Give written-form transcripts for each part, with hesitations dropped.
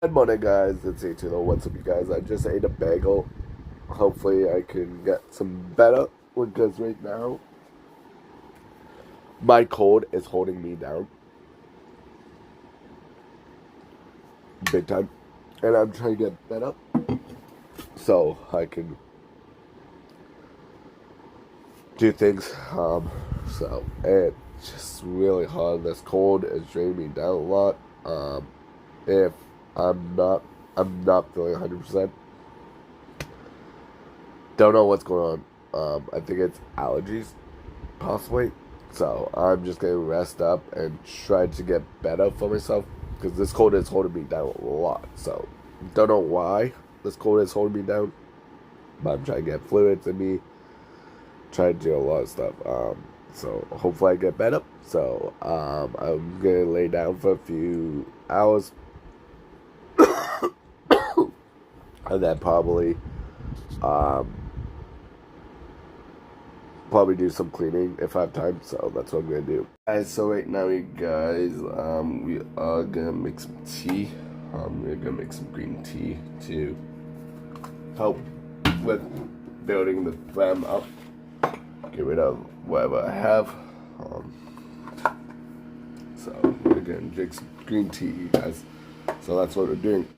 Good morning, guys. It's A2. What's up, you guys? I just ate a bagel. Hopefully, I can get some better because right now my cold is holding me down big time, and I'm trying to get better so I can do things. So it's just really hard. This cold is draining me down a lot. If I'm not, I'm not feeling 100%. Don't know what's going on. I think it's allergies, possibly. So I'm just gonna rest up and try to get better for myself because this cold is holding me down a lot. So don't know why this cold is holding me down, but I'm trying to get fluids in me, trying to do a lot of stuff. So hopefully I get better. So I'm gonna lay down for a few hours, and then um, probably do some cleaning if I have time. So that's what I'm gonna do. Guys, so right now, you guys, we are gonna make some tea. We're gonna make some green tea to help with building the phlegm up. Get rid of whatever I have. So we're gonna drink some green tea, you guys. So that's what we're doing.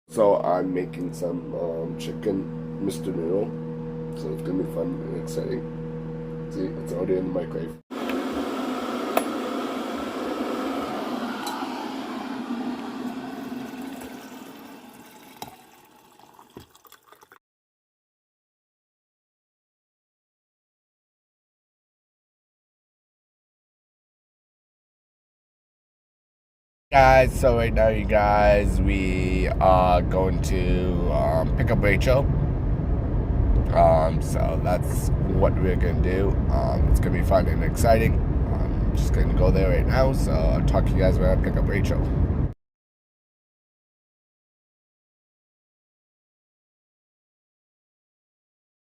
So I'm making some chicken Mr. Noodle. So it's gonna be fun and exciting. See, it's already in the microwave. Guys, so right now, you guys, we are going to pick up Rachel. So that's what we're gonna do. It's gonna be fun and exciting. I'm just gonna go there right now. So I'll talk to you guys when I pick up Rachel.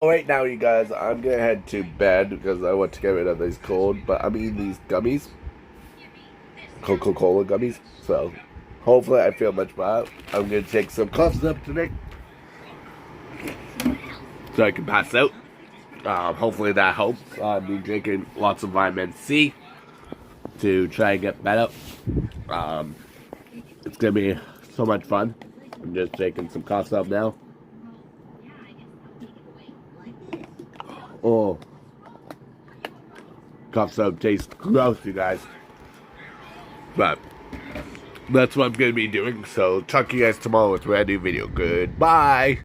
Right now, you guys, I'm gonna head to bed because I want to get rid of these cold. But I'm eating these gummies, Coca-Cola gummies. So hopefully, I feel much better. I'm gonna take some cough syrup today so I can pass out. Hopefully that helps. I've been drinking lots of vitamin C to try and get better. Um, it's gonna be so much fun. I'm just taking some cough syrup now. Oh, cough syrup tastes gross, you guys. But that's what I'm gonna be doing. So talk to you guys tomorrow with a brand new video. Goodbye.